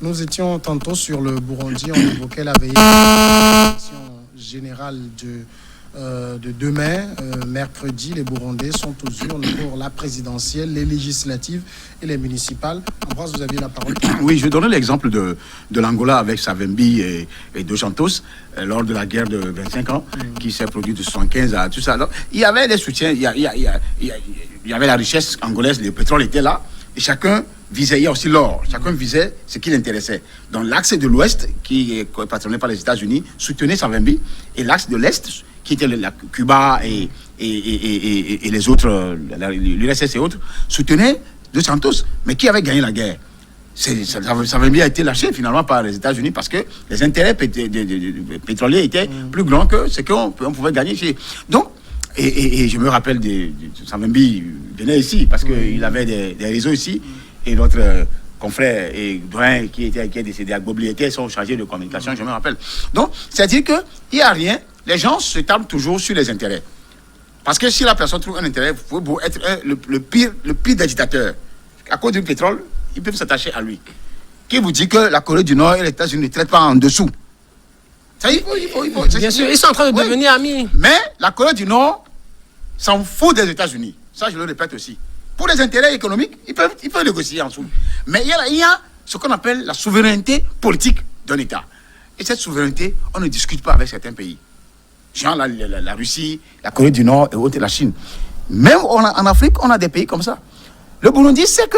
Nous étions tantôt sur le Burundi, on évoquait la veille élection générale de demain, mercredi. Les Burundais sont aux urnes pour la présidentielle, les législatives et les municipales. Ambroise, vous aviez la parole. Oui, je vais donner l'exemple de l'Angola avec Savimbi et Dos Santos lors de la guerre de 25 ans qui s'est produite de 75 à tout ça. Alors, il y avait des soutiens, il y avait la richesse angolaise, le pétrole était là et chacun visait, il y a aussi l'or, chacun visait ce qui l'intéressait. Donc l'axe de l'Ouest, qui est patronné par les États-Unis, soutenait Savimbi et l'axe de l'Est, qui était Cuba et les autres, l'URSS et autres, soutenaient Dos Santos. Mais qui avait gagné la guerre? Savimbi a été lâché finalement par les États-Unis parce que les intérêts pétroliers étaient plus grands que ce qu'on pouvait gagner. Donc, et je me rappelle de Savimbi venait ici parce qu'il avait des réseaux ici et notre confrère et Douin qui est décédé à Gobli était son chargé de communication, je me rappelle. Donc, c'est-à-dire qu'il n'y a rien. Les gens se tablent toujours sur les intérêts. Parce que si la personne trouve un intérêt, il faut être le pire des dictateurs. À cause du pétrole, ils peuvent s'attacher à lui. Qui vous dit que la Corée du Nord et les États-Unis ne traitent pas en dessous? Ça, il faut bien sûr, ils sont en train de devenir amis. Mais la Corée du Nord s'en fout des États-Unis. Ça, je le répète aussi. Pour les intérêts économiques, ils peuvent négocier en dessous. Mais il y a ce qu'on appelle la souveraineté politique d'un État. Et cette souveraineté, on ne discute pas avec certains pays. Genre la Russie, la Corée du Nord et autres, la Chine. Même en Afrique, on a des pays comme ça. Le Burundi sait que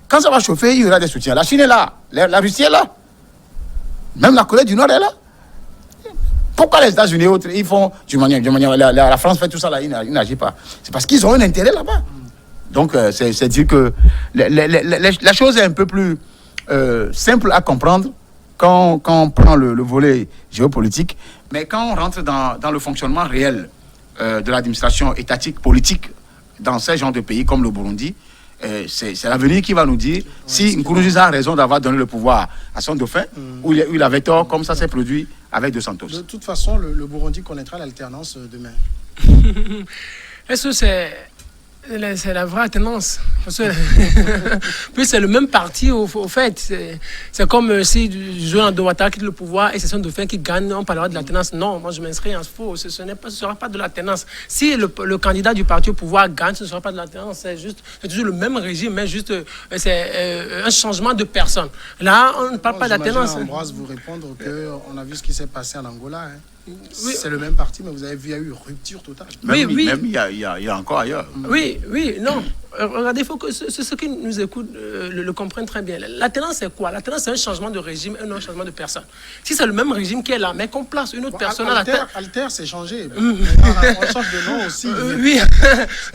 quand ça va chauffer, il y aura des soutiens. La Chine est là, la Russie est là. Même la Corée du Nord est là. Pourquoi les États-Unis et autres, ils font la France fait tout ça là, ils n'agissent pas. C'est parce qu'ils ont un intérêt là-bas. Donc, c'est dire que la chose est un peu plus simple à comprendre quand on prend le volet géopolitique, mais quand on rentre dans le fonctionnement réel de l'administration étatique, politique, dans ces genres de pays comme le Burundi, c'est l'avenir qui va nous dire si Nkurunziza a raison d'avoir donné le pouvoir à son dauphin ou il avait tort, comme ça s'est produit avec Dos Santos. De toute façon, le Burundi connaîtra l'alternance demain. Est-ce que c'est la vraie tendance? Puis c'est le même parti au fait. C'est comme si Joan Douattara quitte le pouvoir et c'est son dauphin qui gagne, on parlera de la tendance. Non, moi je m'inscris en faux. Ce ne sera pas de la tendance. Si le candidat du parti au pouvoir gagne, ce ne sera pas de la tendance. C'est toujours le même régime, mais juste c'est un changement de personne. Là, on ne parle pas de la tendance. Ambroise vous répondre qu'on a vu ce qui s'est passé en Angola. Oui. C'est le même parti, mais vous avez vu, il y a eu rupture totale. Même il y a encore ailleurs. Oui, non. Regardez, il faut que ceux qui nous écoutent le comprennent très bien. La tendance, c'est quoi? La tendance, c'est un changement de régime et non un changement de personne. Si c'est le même régime qui est là, mais qu'on place une autre personne à la tête... Alter, c'est changé. On change de nom aussi. Oui.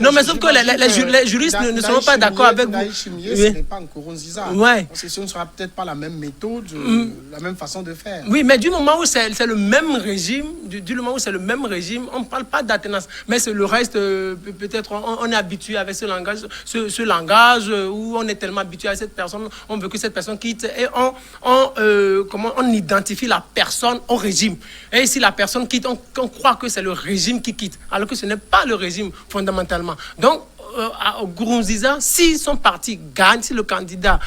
Non, mais sauf que les juristes ne seront pas d'accord avec vous. Ce n'est pas Nkurunziza. Ouais. Ce ne sera peut-être pas la même méthode, la même façon de faire. Oui, mais du moment où c'est le même régime, du moment où c'est le même régime, on ne parle pas d'alternance. Mais c'est le reste, peut-être, on est habitué avec ce langage où on est tellement habitué à cette personne, on veut que cette personne quitte et on identifie la personne au régime. Et si la personne quitte, on croit que c'est le régime qui quitte, alors que ce n'est pas le régime fondamentalement. Donc, à Nkurunziza, si son parti gagne, si le candidat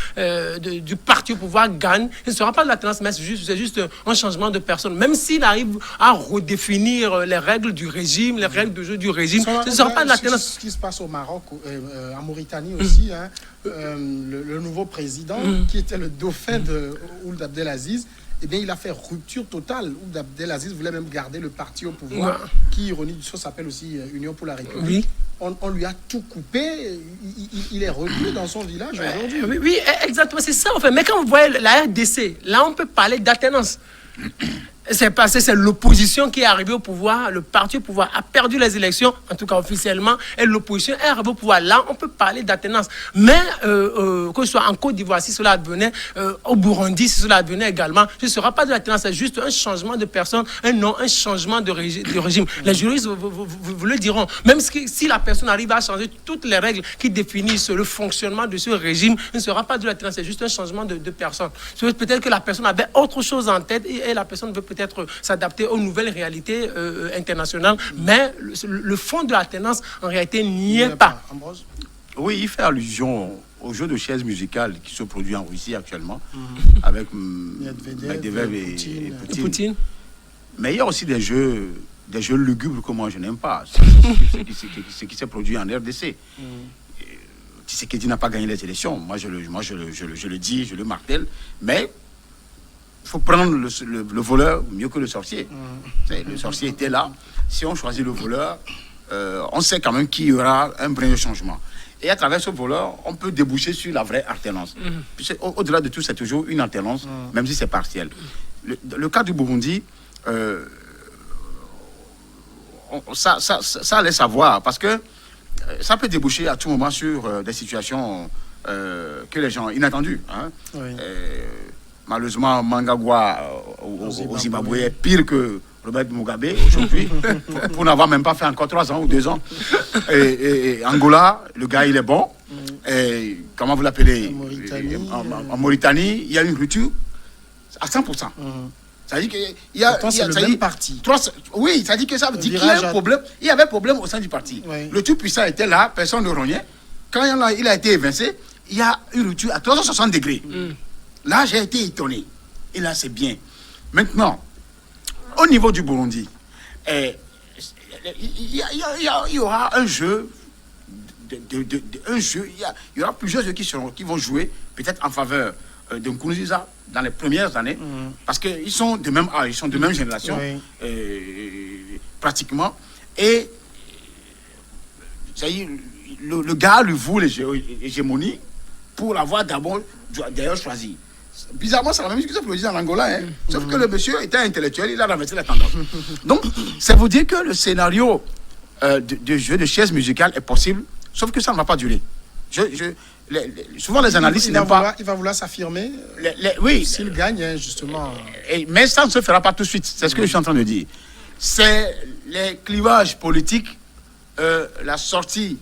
du parti au pouvoir gagne, il ne sera pas de la tendance, mais c'est juste un changement de personne. Même s'il arrive à redéfinir les règles du régime, les règles de jeu du régime, ce ne sera pas de la tendance. Ce qui se passe au Maroc, en Mauritanie aussi, le nouveau président, qui était le dauphin de Ould Abdelaziz, eh bien, il a fait rupture totale. Ould Abdelaziz voulait même garder le parti au pouvoir, qui, ironie du sort, s'appelle aussi Union pour la République. Oui. On lui a tout coupé. Il est revenu dans son village aujourd'hui. Oui, exactement, c'est ça en fait. Mais quand vous voyez la RDC, là, on peut parler d'alternance. C'est parce que c'est l'opposition qui est arrivée au pouvoir, le parti au pouvoir a perdu les élections, en tout cas officiellement, et l'opposition est arrivée au pouvoir. Là, on peut parler d'alternance. Mais que ce soit en Côte d'Ivoire, si cela advenait, au Burundi, si cela advenait également, ce ne sera pas de l'alternance, c'est juste un changement de personne, un changement de régime. Les juristes vous le diront. Même si la personne arrive à changer toutes les règles qui définissent le fonctionnement de ce régime, ce ne sera pas de l'alternance, c'est juste un changement de personne. Peut-être que la personne avait autre chose en tête et la personne veut peut-être s'adapter aux nouvelles réalités internationales, mais le fond de l'alternance, en réalité, n'y est pas. Oui, il fait allusion au jeu de chaises musicales qui se produit en Russie actuellement, avec Medvedev et Poutine. Mais il y a aussi des jeux lugubres que moi je n'aime pas. Ce qui s'est produit en RDC. Tshisekedi n'a pas gagné les élections. Moi je le dis, je le martèle. Mais il faut prendre le voleur mieux que le sorcier. Le sorcier était là. Si on choisit le voleur, on sait quand même qu'il y aura un brin de changement. Et à travers ce voleur, on peut déboucher sur la vraie alternance. Au-delà de tout, c'est toujours une alternance, même si c'est partiel. Le cas du Burundi, ça allait savoir, parce que ça peut déboucher à tout moment sur des situations que les gens inattendues. Hein. Oui. Malheureusement, Mnangagwa au Zimbabwe est pire que Robert Mugabe aujourd'hui, pour n'avoir même pas fait encore 3 ans ou 2 ans. Et Angola, le gars, il est bon. Et comment vous l'appelez? En Mauritanie, il y a une rupture à 100%. Ça dit qu'il y a le même parti. Oui, ça dit que ça veut dire qu'il y a un problème. Il y avait un problème au sein du parti. Oui. Le tout puissant était là, personne ne rognait. Quand il a été évincé, il y a une rupture à 360 degrés. Là, j'ai été étonné. Et là, c'est bien. Maintenant, au niveau du Burundi, il y aura un jeu. Il y aura plusieurs jeux qui vont jouer, peut-être en faveur de Nkurunziza dans les premières années, parce qu'ils sont de même âge, ils sont de même génération, pratiquement. Et le gars lui voue l'hégémonie pour l'avoir d'ailleurs choisi. Bizarrement, c'est la même chose qui se produit en Angola. Sauf que le monsieur était intellectuel, il a renversé la tendance. Donc, ça veut dire que le scénario de jeu de chaises musicales est possible, sauf que ça ne va pas durer. Souvent, les analystes n'aiment pas... Il va vouloir s'affirmer oui. S'il gagne, justement. Mais ça ne se fera pas tout de suite. C'est ce que je suis en train de dire. C'est les clivages politiques, la sortie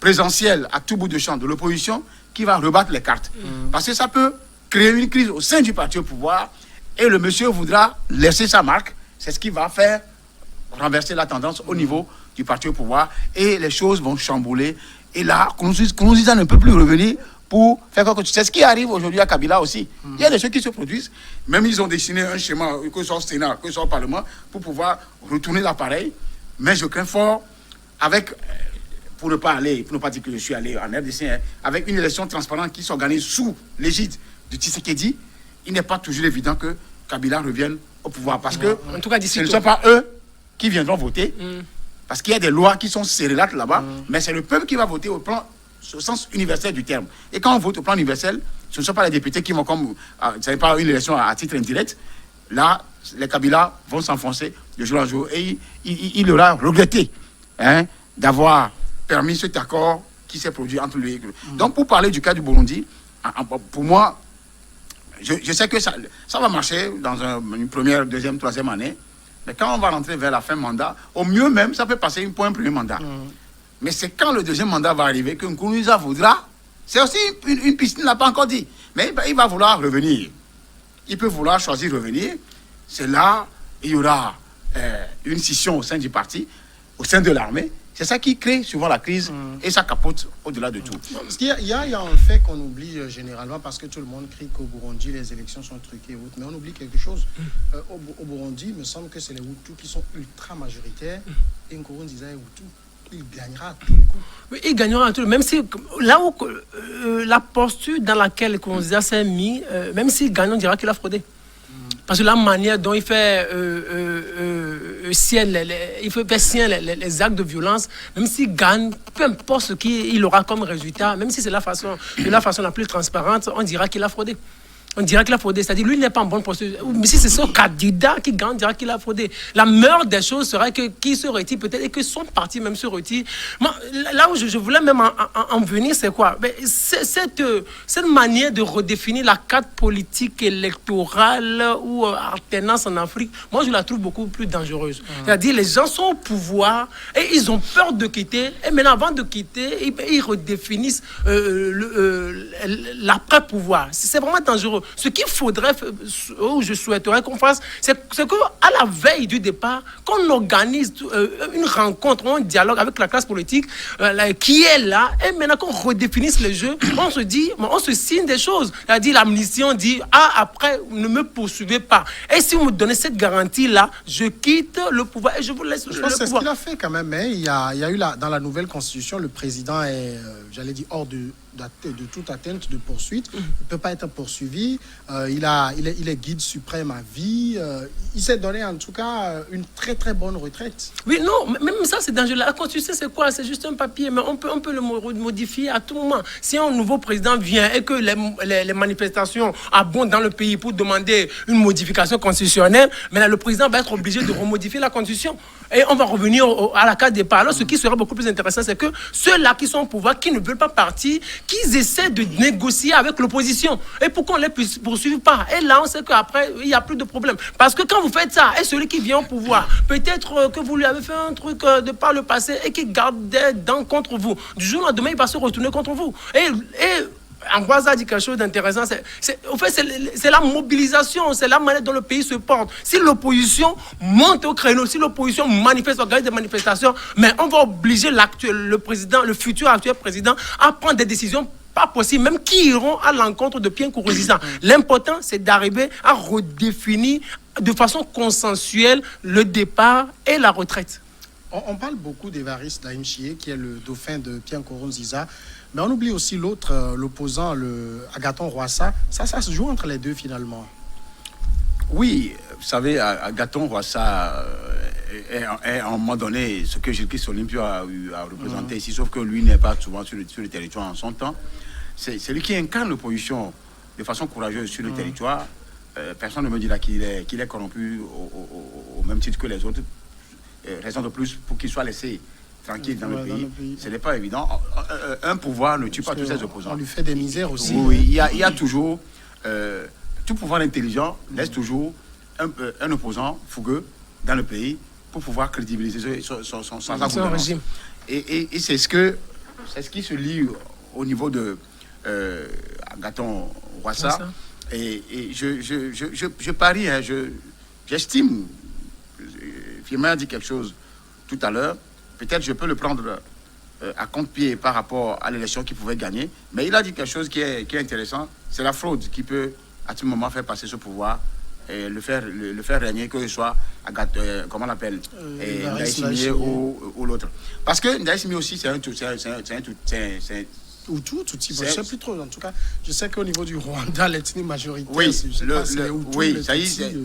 présentielle à tout bout de champ de l'opposition qui va rebattre les cartes. Parce que ça peut créer une crise au sein du parti au pouvoir et le monsieur voudra laisser sa marque. C'est ce qui va faire renverser la tendance au niveau du parti au pouvoir et les choses vont chambouler. Et là, Nkurunziza ne peut plus revenir pour faire quoi que tu sais. C'est ce qui arrive aujourd'hui à Kabila aussi. Il y a des choses qui se produisent. Même ils ont dessiné un schéma, que ce soit au Sénat, que ce soit au Parlement, pour pouvoir retourner l'appareil. Mais je crains fort, avec, pour ne pas dire que je suis allé en RDC, avec une élection transparente qui s'organise sous l'égide de Tshisekedi, il n'est pas toujours évident que Kabila revienne au pouvoir. Parce que en tout cas, ce ne sont pas eux qui viendront voter. Parce qu'il y a des lois qui sont scélérates là-bas, mais c'est le peuple qui va voter au sens universel du terme. Et quand on vote au plan universel, ce ne sont pas les députés qui vont comme... ce n'est pas une élection à titre indirect. Là, les Kabila vont s'enfoncer de jour en jour. Et il aura regretté d'avoir permis cet accord qui s'est produit entre lui et lui. Donc, pour parler du cas du Burundi, pour moi, je sais que ça va marcher dans une première, deuxième, troisième année. Mais quand on va rentrer vers la fin mandat, au mieux même, ça peut passer pour un premier mandat. Mais c'est quand le deuxième mandat va arriver que Nkurunziza voudra. C'est aussi une piste, il ne l'a pas encore dit. Mais il va vouloir revenir. Il peut vouloir choisir revenir. C'est là, il y aura une scission au sein du parti, au sein de l'armée. C'est ça qui crée souvent la crise et ça capote au-delà de tout. Parce qu'il y a un fait qu'on oublie généralement parce que tout le monde crie qu'au Burundi, les élections sont truquées. Mais on oublie quelque chose. Au Burundi, il me semble que c'est les Hutus qui sont ultra majoritaires et Nkurunziza est Hutu. Il gagnera à tous les coups. Oui, il gagnera à tous les coups. Même si, là où la posture dans laquelle Nkurunziza s'est mis, même s'il gagne, on dira qu'il a fraudé. Parce que la manière dont il fait les actes de violence, même s'il gagne, peu importe ce qu'il aura comme résultat, même si c'est de la façon la plus transparente, on dira qu'il a fraudé. On dirait qu'il a fraudé. C'est-à-dire, lui, il n'est pas en bonne posture. Mais si c'est ce candidat qui gagne, on dira qu'il a fraudé. La meilleure des choses serait qu'il se retire peut-être et que son parti même se retire. Moi, là où je voulais même en venir, c'est quoi? Cette manière de redéfinir la carte politique électorale ou alternance en Afrique, moi, je la trouve beaucoup plus dangereuse. C'est-à-dire, les gens sont au pouvoir et ils ont peur de quitter. Et maintenant, avant de quitter, ils redéfinissent l'après-pouvoir. C'est vraiment dangereux. ce qu'il faudrait, ou je souhaiterais qu'on fasse, c'est qu'à la veille du départ, qu'on organise une rencontre, un dialogue avec la classe politique qui est là, et maintenant qu'on redéfinisse les jeux, on se dit, on se signe des choses. C'est-à-dire l'amnistie, on dit, après, ne me poursuivez pas. Et si vous me donnez cette garantie-là, je quitte le pouvoir et je vous laisse le pouvoir. C'est ce qu'il a fait quand même. Hein. Il y a eu dans la nouvelle constitution, le président est, j'allais dire, hors de toute atteinte de poursuite. Il ne peut pas être poursuivi. Il est guide suprême à vie. Il s'est donné en tout cas une très très bonne retraite. Oui, non, même ça c'est dangereux. La constitution c'est quoi? C'est juste un papier, mais on peut le modifier à tout moment. Si un nouveau président vient et que les manifestations abondent dans le pays pour demander une modification constitutionnelle, maintenant le président va être obligé de remodifier la constitution. Et on va revenir à la case départ. Alors, ce qui serait beaucoup plus intéressant, c'est que ceux-là qui sont au pouvoir, qui ne veulent pas partir, qu'ils essaient de négocier avec l'opposition. Et pour qu'on ne les poursuive pas. Et là, on sait qu'après, il n'y a plus de problème. Parce que quand vous faites ça, et celui qui vient au pouvoir, peut-être que vous lui avez fait un truc de par le passé et qui garde des dents contre vous. Du jour au lendemain, il va se retourner contre vous. Et Ambroise a dit quelque chose d'intéressant. C'est la mobilisation, c'est la manière dont le pays se porte. Si l'opposition monte au créneau, si l'opposition manifeste, organise des manifestations, mais on va obliger le futur actuel président à prendre des décisions pas possibles, même qui iront à l'encontre de Pierre Nkurunziza. L'important, c'est d'arriver à redéfinir de façon consensuelle le départ et la retraite. On parle beaucoup d'Évariste Ndayishimiye, qui est le dauphin de Pierre Nkurunziza. Mais on oublie aussi l'autre, l'opposant, le Agathon Rwasa. Ça se joue entre les deux finalement. Oui, vous savez, Agathon Rwasa est à un moment donné ce que Gilles Olympio a eu à représenter ici, sauf que lui n'est pas souvent sur le territoire en son temps. C'est lui qui incarne l'opposition de façon courageuse sur le territoire. Personne ne me dira qu'il est corrompu au même titre que les autres. Raison de plus pour qu'il soit laissé tranquille dans le pays. Ce n'est pas évident. Un pouvoir ne tue pas tous ses opposants. On lui fait des misères aussi. Oui, il y a toujours... tout pouvoir intelligent laisse toujours un opposant fougueux dans le pays pour pouvoir crédibiliser son régime. Et c'est ce qui se lit au niveau de Agathon Rwasa. Et je parie, hein, j'estime, Firmin a dit quelque chose tout à l'heure, peut-être je peux le prendre à compte-pied par rapport à l'élection qu'il pouvait gagner, mais il a dit quelque chose qui est intéressant, c'est la fraude qui peut à tout moment faire passer ce pouvoir et le faire régner, que ce soit comment on l'appelle, Ndayishimiye ou l'autre. Parce que Ndayishimiye aussi c'est un tout, Hutu, Tutsi, je ne sais plus trop. En tout cas, je sais qu'au niveau du Rwanda, l'ethnie majoritaire,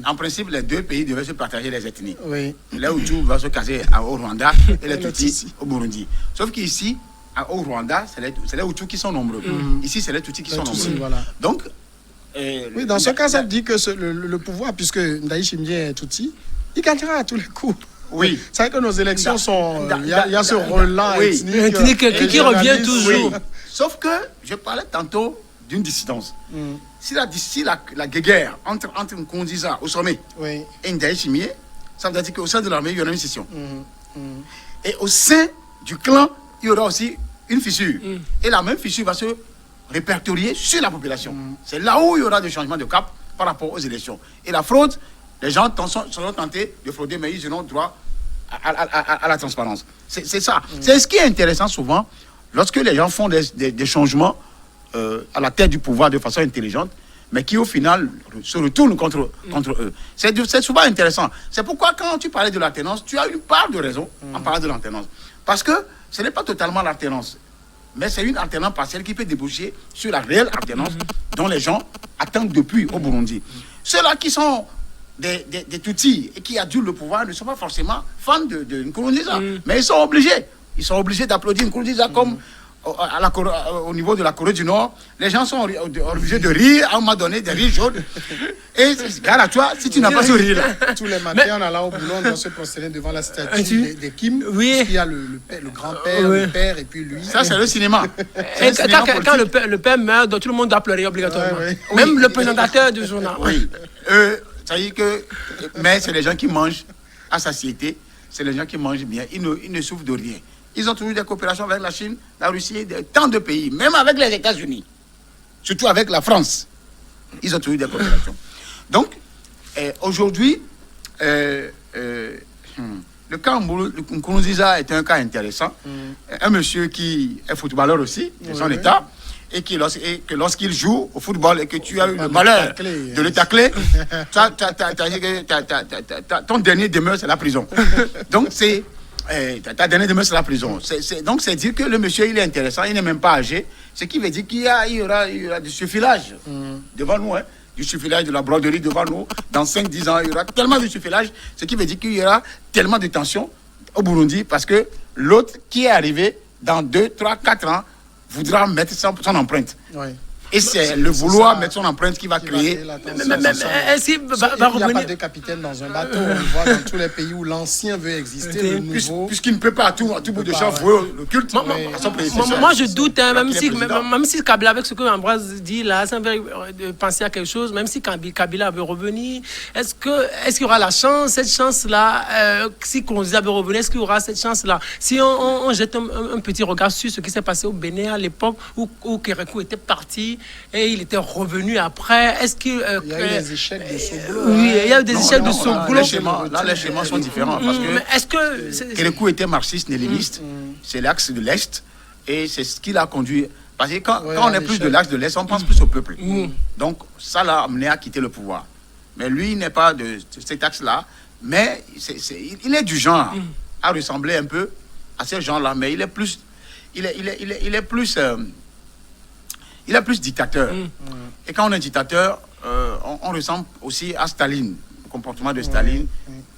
en principe, les deux pays devaient se partager les ethnies. Oui. Les Hutus vont se caser au Rwanda et les Tutsis au Burundi. Sauf qu'ici, au Rwanda, c'est les Hutus qui sont nombreux. Ici, c'est les Tutsis qui sont nombreux. Voilà. Donc, oui, dans ce cas, ça dit que le pouvoir, puisque Ndayishimiye est Tutsi, il gagnera à tous les coups. Oui. C'est vrai que nos élections sont... Il y a ce rôle-là ethnique qui revient toujours. Oui. Sauf que je parlais tantôt d'une dissidence. Si la guerre entre Nkurunziza au sommet et Ndayishimiye, ça veut dire qu'au sein de l'armée, il y aura une scission. Et au sein du clan, il y aura aussi une fissure. Et la même fissure va se répertorier sur la population. C'est là où il y aura des changements de cap par rapport aux élections. Et la fraude, les gens seront tentés de frauder, mais ils auront droit à la transparence. C'est ça. C'est ce qui est intéressant souvent, lorsque les gens font des changements à la tête du pouvoir de façon intelligente, mais qui au final se retournent contre eux. C'est souvent intéressant. C'est pourquoi quand tu parlais de l'alternance, tu as une part de raison en parlant de l'alternance. Parce que ce n'est pas totalement l'alternance, mais c'est une alternance partielle qui peut déboucher sur la réelle alternance dont les gens attendent depuis au Burundi. Ceux-là qui sont des Tutsis et qui adulent le pouvoir ne sont pas forcément fans de Nkurunziza, mais ils sont obligés. Ils sont obligés d'applaudir Nkurunziza comme au niveau de la Corée du Nord. Les gens sont obligés de rire, à un moment donné, des rires jaunes. Et regarde à toi, si tu n'as pas ce rire-là. Tous les matins, en allant au boulot, on doit se prosterner devant la statue des Kim. Oui. Il y a le grand-père, le père, et puis lui. Ça, c'est le cinéma. Et quand le père meurt, tout le monde doit pleurer obligatoirement. Même le présentateur du journal. Oui. Ça veut dire que... Mais c'est les gens qui mangent à satiété. C'est les gens qui mangent bien. Ils ne souffrent de rien. Ils ont toujours des coopérations avec la Chine, la Russie, tant de pays, même avec les États-Unis, surtout avec la France. Ils ont toujours eu des coopérations. Donc, aujourd'hui, le cas Nkurunziza est un cas intéressant. Un monsieur qui est footballeur aussi, de son état, et que lorsqu'il joue au football et que tu as eu le malheur de le tacler, ton dernier demeure, c'est la prison. Donc, ta dernière demeure, c'est la prison. Donc, c'est dire que le monsieur, il est intéressant, il n'est même pas âgé. Ce qui veut dire qu'il y aura du suffilage devant nous, hein. Du suffilage, de la broderie devant nous. Dans 5-10 ans, il y aura tellement de suffilage, ce qui veut dire qu'il y aura tellement de tension au Burundi, parce que l'autre qui est arrivé dans 2, 3, 4 ans voudra mettre son empreinte. Oui. Et c'est le vouloir mettre son empreinte qui va créer. Est-ce qu'il va revenir? Il n'y a pas de capitaine dans un bateau. On le voit dans tous les pays où l'ancien veut exister, le nouveau. Puisqu'il ne peut pas à tout bout de champ vouer le culte. Moi, je doute, hein, même si Kabila, avec ce que Ambroise dit là, ça me fait penser à quelque chose, même si Kabila veut revenir, est-ce qu'il y aura la chance, cette chance-là, si Nkurunziza veut revenir, est-ce qu'il y aura cette chance-là? Si on jette un petit regard sur ce qui s'est passé au Bénin à l'époque où Kérékou était parti, et il était revenu après. Est-ce qu'il il y a eu des échecs de Soglo? Oui, il y a eu des échecs de Soglo. Là, les schémas sont différents. Parce que est-ce que Kérékou était marxiste-léniniste, c'est l'axe de l'Est, et c'est ce qui l'a conduit. Parce que quand on est plus de l'axe de l'Est, on pense plus au peuple. Donc, ça l'a amené à quitter le pouvoir. Mais lui, il n'est pas de cet axe-là, mais il est du genre à ressembler un peu à ces gens-là, mais il est plus. Il est plus. Il est plus dictateur. Et quand on est dictateur, on ressemble aussi à Staline, le comportement de Staline.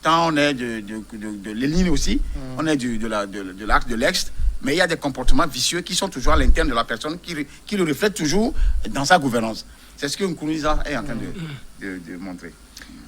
Tant on est de Lénine aussi, on est de l'axe de l'Est, mais il y a des comportements vicieux qui sont toujours à l'interne de la personne, qui le reflètent toujours dans sa gouvernance. C'est ce que Nkurunziza est en train de montrer.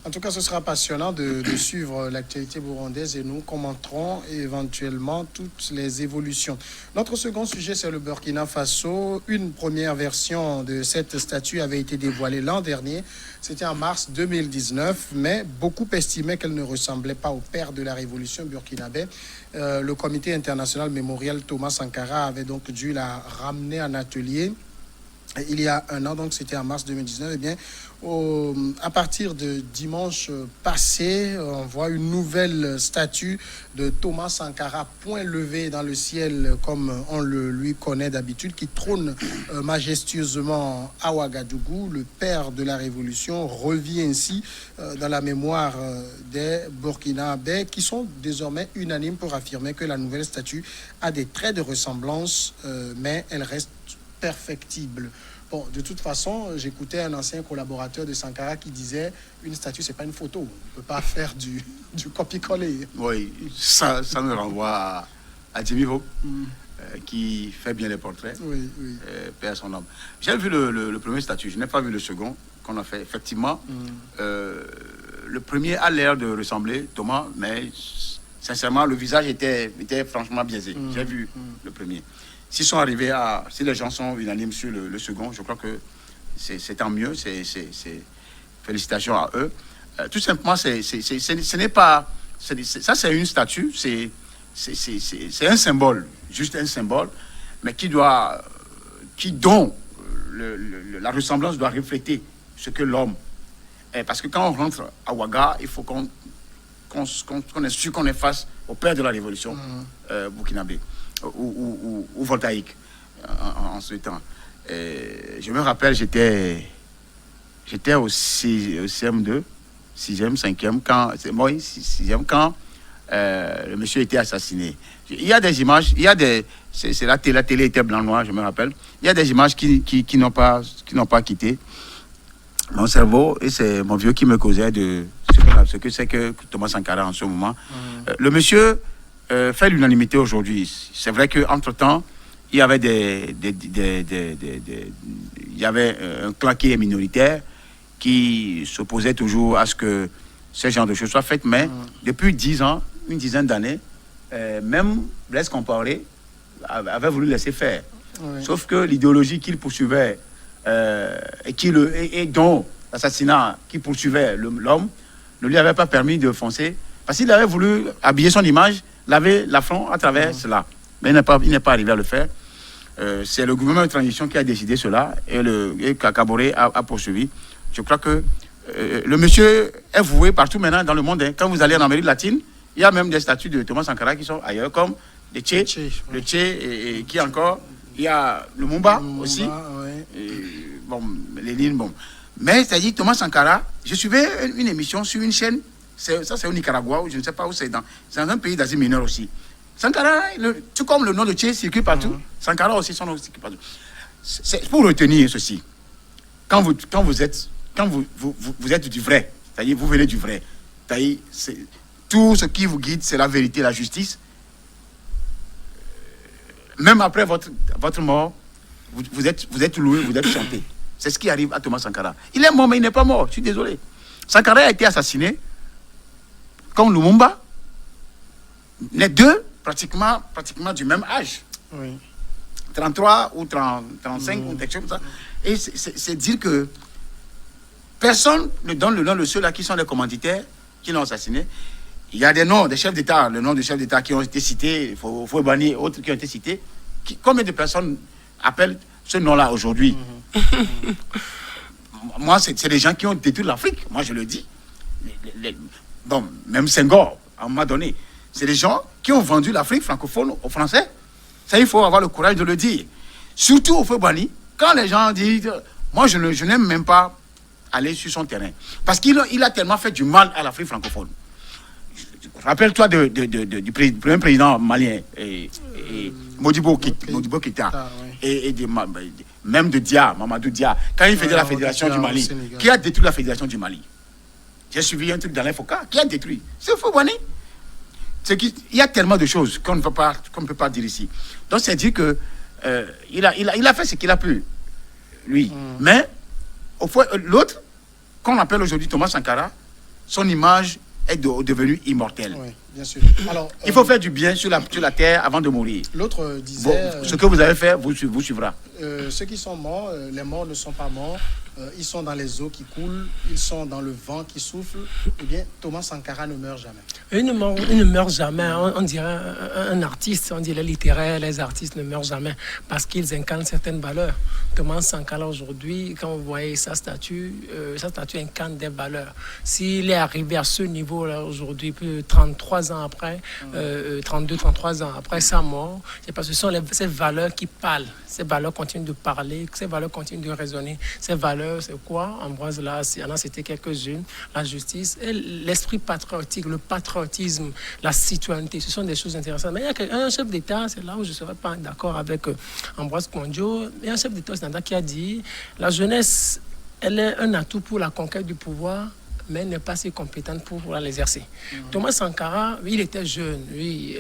En tout cas, ce sera passionnant de suivre l'actualité burundaise et nous commenterons éventuellement toutes les évolutions. Notre second sujet, c'est le Burkina Faso. Une première version de cette statue avait été dévoilée l'an dernier. C'était en mars 2019, mais beaucoup estimaient qu'elle ne ressemblait pas au père de la révolution burkinabé. Le comité international mémorial Thomas Sankara avait donc dû la ramener en atelier. Il y a un an, donc c'était en mars 2019, eh bien, à partir de dimanche passé, on voit une nouvelle statue de Thomas Sankara, point levé dans le ciel comme on le lui connaît d'habitude, qui trône majestueusement à Ouagadougou. Le père de la révolution revient ainsi dans la mémoire des Burkinabés, qui sont désormais unanimes pour affirmer que la nouvelle statue a des traits de ressemblance, mais elle reste perfectible. Bon, de toute façon, j'écoutais un ancien collaborateur de Sankara qui disait une statue, c'est pas une photo. On ne peut pas faire du copier-coller. Oui, ça me renvoie à Jimmy Ho, qui fait bien les portraits. Oui. Perd son homme. J'ai vu le premier statut, je n'ai pas vu le second qu'on a fait. Effectivement, le premier a l'air de ressembler Thomas, mais sincèrement, le visage était franchement biaisé. J'ai vu le premier. Si les gens sont unanimes sur le second, je crois que c'est tant mieux. Félicitations à eux. Tout simplement, ce n'est pas... Ça, c'est une statue, c'est un symbole, juste un symbole, mais dont la ressemblance doit refléter ce que l'homme est. Parce que quand on rentre à Ouaga, il faut qu'on est sûr qu'on est face au père de la révolution burkinabé. Ou voltaïque en ce temps. Je me rappelle, j'étais au CM2, 6e, 5e, quand le monsieur était assassiné. Il y a des images, la télé était blanc-noir, je me rappelle. Il y a des images qui n'ont pas quitté mon cerveau, et c'est mon vieux qui me causait de ce que c'est que Thomas Sankara en ce moment. Le monsieur fait l'unanimité aujourd'hui. C'est vrai qu'entre-temps, il y avait il y avait un clan qui est minoritaire qui s'opposait toujours à ce que ce genre de choses soient faites, mais depuis 10 ans, une dizaine d'années, même Blaise Compaoré avait voulu laisser faire. Sauf que l'idéologie qu'il poursuivait et dont l'assassinat qui poursuivait l'homme ne lui avait pas permis de foncer, parce qu'il avait voulu habiller son image, laver l'affront à travers cela. Mais il n'est pas arrivé à le faire. C'est le gouvernement de transition qui a décidé cela, et Kaboré a poursuivi. Je crois que le monsieur est voué partout maintenant dans le monde. Hein. Quand vous allez en Amérique latine, il y a même des statues de Thomas Sankara qui sont ailleurs, comme le Che, et qui encore. Il y a le Mumba aussi. Ouais. Bon, Lénine, bon. Mais c'est-à-dire Thomas Sankara, je suivais une émission sur une chaîne, c'est au Nicaragua, ou je ne sais pas où c'est dans un pays d'Asie mineure aussi. Sankara, tout comme le nom de Che circule partout, Sankara aussi son nom circule partout. C'est pour retenir ceci. Quand vous êtes du vrai, c'est-à-dire vous venez du vrai, c'est-à-dire tout ce qui vous guide, c'est la vérité, la justice. Même après votre mort, vous êtes loué, vous êtes chanté. C'est ce qui arrive à Thomas Sankara. Il est mort, mais il n'est pas mort. Je suis désolé. Sankara a été assassiné comme Lumumba. Les deux, pratiquement du même âge. Oui. 33 ou 35 ou quelque chose comme ça. Et c'est dire que personne ne donne le nom de ceux-là qui sont les commanditaires qui l'ont assassiné. Il y a des noms, des chefs d'État, le nom des chefs d'État qui ont été cités, Fouet-Boigny et autres qui ont été cités. Combien de personnes appellent ce nom-là aujourd'hui? Moi, c'est des gens qui ont détruit l'Afrique. Moi, je le dis. Bon, même Senghor, à un moment donné, c'est des gens qui ont vendu l'Afrique francophone aux Français. Ça, il faut avoir le courage de le dire. Surtout au Fouet-Boigny, quand les gens disent, moi, je n'aime même pas aller sur son terrain. Parce qu'il a tellement fait du mal à l'Afrique francophone. Rappelle-toi du premier président malien, Modibo Keïta, même de Mamadou Dia, quand il faisait la fédération du Mali, qui a détruit la fédération du Mali. J'ai suivi un truc dans l'Infoca, qui a détruit. C'est Fouet-Boigny. Il y a tellement de choses qu'on ne peut pas dire ici. Donc c'est dire que il a fait ce qu'il a pu, lui. Mais au fond, l'autre, qu'on appelle aujourd'hui Thomas Sankara, son image est devenue immortelle. Oui, bien sûr. Alors, il faut faire du bien sur la terre avant de mourir. L'autre disait... ce que vous avez fait vous suivra. Ceux qui sont morts, les morts ne sont pas morts. Ils sont dans les eaux qui coulent, ils sont dans le vent qui souffle. Eh bien, Thomas Sankara ne meurt jamais. Il ne meurt jamais. On dirait un artiste, on dirait littéraire, les artistes ne meurent jamais parce qu'ils incarnent certaines valeurs. Thomas Sankara aujourd'hui, quand vous voyez sa statue incarne des valeurs. S'il est arrivé à ce niveau-là aujourd'hui, plus de 33 ans après, 33 ans après sa mort, c'est parce que ce sont ces valeurs qui parlent. Ces valeurs continuent de parler, ces valeurs continuent de résonner. Ces valeurs, c'est quoi? Ambroise, là, il y en a cité quelques-unes. La justice et l'esprit patriotique, le patriotisme, la citoyenneté, ce sont des choses intéressantes. Mais il y a un chef d'État, c'est là où je ne serais pas d'accord avec Ambroise Kouandjio, il y a un chef d'État qui a dit la jeunesse, elle est un atout pour la conquête du pouvoir, mais elle n'est pas si compétente pour l'exercer. Thomas Sankara, il était jeune, il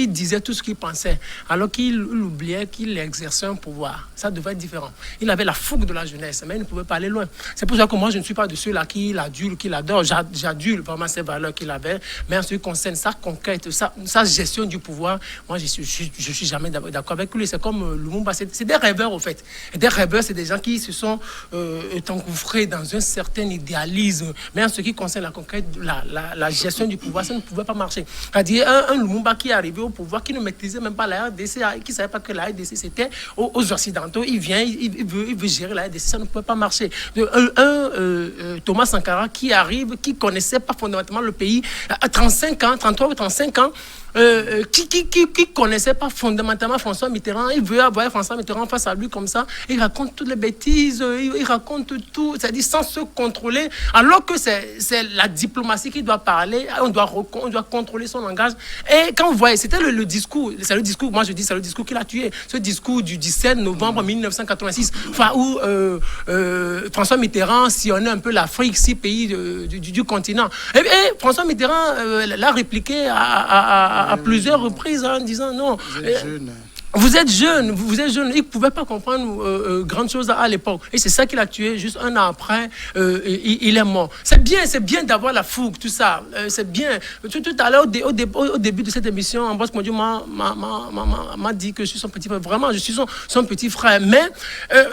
disait tout ce qu'il pensait, alors qu'il oubliait qu'il exerçait un pouvoir. Ça devait être différent. Il avait la fougue de la jeunesse, mais il ne pouvait pas aller loin. C'est pour ça que moi, je ne suis pas de ceux-là qui l'adulent, qui l'adorent. J'adule vraiment ces valeurs qu'il avait, mais en ce qui concerne sa conquête, sa gestion du pouvoir, moi, je suis jamais d'accord avec lui. C'est comme Lumumba, c'est des rêveurs, au fait. Et des rêveurs, c'est des gens qui se sont engouffrés dans un certain idéalisme. Mais en ce qui concerne la conquête, la gestion du pouvoir, ça ne pouvait pas marcher. C'est-à-dire un Lumumba qui est arrivé au pouvoir, qui ne maîtrisait même pas la RDC, qui ne savait pas que la RDC c'était aux Occidentaux, il vient, il veut gérer la RDC, ça ne pouvait pas marcher. Thomas Sankara qui arrive, qui ne connaissait pas fondamentalement le pays, à 35 ans, 33 ou 35 ans, qui connaissait pas fondamentalement François Mitterrand, il veut avoir François Mitterrand face à lui comme ça, il raconte toutes les bêtises, il raconte tout, c'est-à-dire sans se contrôler, alors que c'est la diplomatie qui doit parler, on doit contrôler son langage. Et quand vous voyez, c'était le discours, c'est le discours, moi je dis, c'est le discours qu'il a tué, ce discours du 17 novembre 1986, où François Mitterrand sillonnait un peu l'Afrique, 6 pays du continent. Et François Mitterrand l'a répliqué à plusieurs reprises en disant non. Vous êtes jeune. Il ne pouvait pas comprendre grande chose à l'époque. Et c'est ça qu'il a tué. Juste un an après, il est mort. C'est bien d'avoir la fougue, tout ça. C'est bien. Tout à l'heure, au début de cette émission, Ambroise Kouandjio m'a dit que je suis son petit frère. Vraiment, je suis son petit frère. Mais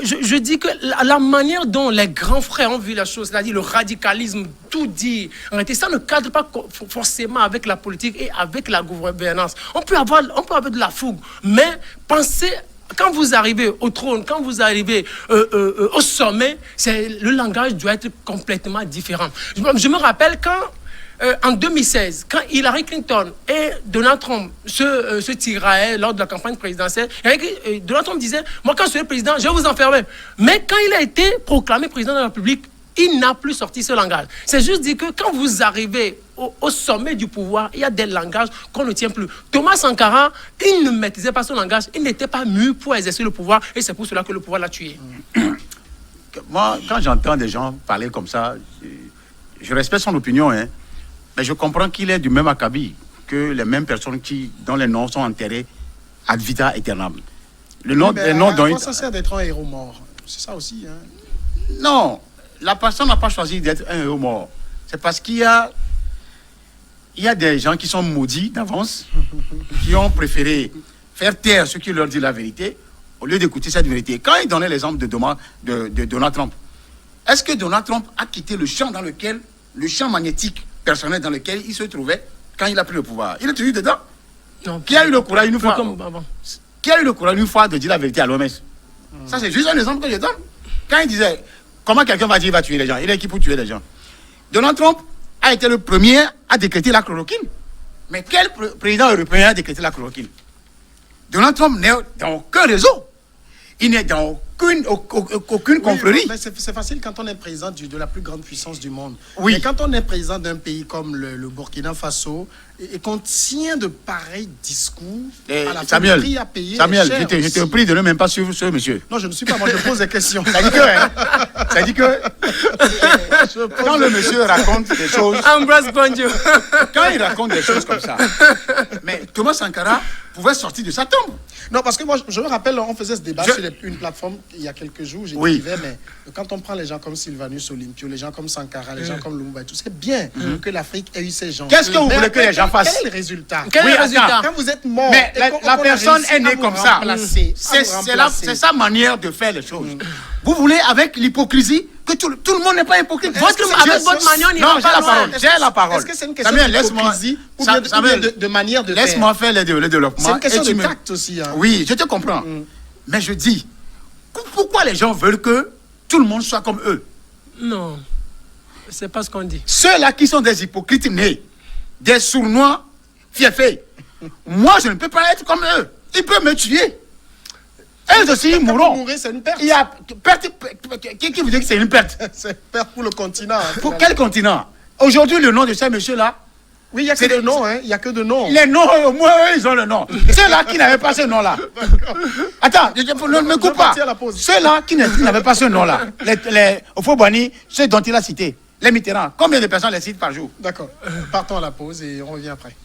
je dis que la manière dont les grands frères ont vu la chose, c'est-à-dire le radicalisme, tout dit, en réalité, ça ne cadre pas forcément avec la politique et avec la gouvernance. On peut avoir de la fougue, mais pensez quand vous arrivez au trône, quand vous arrivez au sommet, le langage doit être complètement différent. Je me rappelle quand, en 2016, quand Hillary Clinton et Donald Trump se tiraient lors de la campagne présidentielle, Donald Trump disait, moi quand je serai président, je vais vous enfermer. Mais quand il a été proclamé président de la République, il n'a plus sorti ce langage. C'est juste dire que quand vous arrivez au sommet du pouvoir, il y a des langages qu'on ne tient plus. Thomas Sankara, il ne maîtrisait pas son langage, il n'était pas mûr pour exercer le pouvoir, et c'est pour cela que le pouvoir l'a tué. Moi, quand j'entends des gens parler comme ça, je respecte son opinion, hein, mais je comprends qu'il est du même acabit que les mêmes personnes dont les noms sont enterrés ad vita aeternam. Le nom, Mais dont ça sert d'être un héros mort. C'est ça aussi. Hein. Non, la personne n'a pas choisi d'être un héros mort. C'est parce qu'il y a des gens qui sont maudits d'avance, qui ont préféré faire taire ceux qui leur disent la vérité, au lieu d'écouter cette vérité. Quand il donnait l'exemple de Donald Trump, est-ce que Donald Trump a quitté le champ magnétique personnel dans lequel il se trouvait quand il a pris le pouvoir? Il est toujours dedans. Non, Qui a eu le courage une fois Qui a eu le courage une fois de dire la vérité à l'OMS? Ça, c'est juste un exemple que je donne. Quand il disait, comment quelqu'un va dire qu'il va tuer les gens? Il est qui pour tuer les gens? Donald Trump a été le premier à décréter la chloroquine. Mais quel président européen a décrété la chloroquine? Donald Trump n'est dans aucun réseau. Il n'est dans aucune confrérie. Mais c'est facile quand on est président de la plus grande puissance du monde. Oui. Mais quand on est président d'un pays comme le Burkina Faso et qu'on tient de pareils discours, à la fin, le prix à payer Samuel, est cher je te prie de ne même pas suivre ce monsieur. Non, je ne suis pas, moi je pose des questions. Ça dit que quand le monsieur raconte des choses, Ambrose Bonjour. quand il raconte des choses comme ça, mais Thomas Sankara pouvait sortir de sa tombe. Non, parce que moi, je me rappelle, on faisait ce débat sur une plateforme il y a quelques jours. J'ai dit, mais quand on prend les gens comme Sylvanus Olympio, les gens comme Sankara, les gens comme Lumumba et tout, c'est bien que l'Afrique ait eu ces gens. Qu'est-ce que vous voulez que les gens fassent? Quel est le résultat? Quel est le résultat? Quand vous êtes mort, mais la personne est née comme ça. C'est sa manière de faire les choses. Vous voulez, avec l'hypocrisie, que tout le monde n'est pas hypocrite. Avec votre manière, on non, j'ai la parole. Est-ce que c'est une question d'hypocrisie ou bien de manière de faire? Laisse-moi faire le développement. C'est une question de tact aussi. Hein. Oui, je te comprends. Mais je dis, pourquoi les gens veulent que tout le monde soit comme eux? Non, c'est pas ce qu'on dit. Ceux-là qui sont des hypocrites nés, des sournois fiefés, moi je ne peux pas être comme eux. Ils peuvent me tuer. Elles aussi, ils mourront. Mourir, c'est une perte. Il y a perte. Qui vous dit que c'est une perte? C'est une perte pour le continent. Pour quel continent? Aujourd'hui, le nom de ces messieurs-là. Oui, il n'y a que de noms, hein. Il n'y a que de noms. Les noms, au moins, eux, ils ont le nom. Ceux-là qui n'avaient pas ce nom-là. Attends, ne me coupe pas. Ceux-là qui n'avaient pas ce nom-là. Les Ofobani, ceux dont il a cité. Les Mitterrand. Combien de personnes les citent par jour? D'accord. Partons à la pause et on revient après.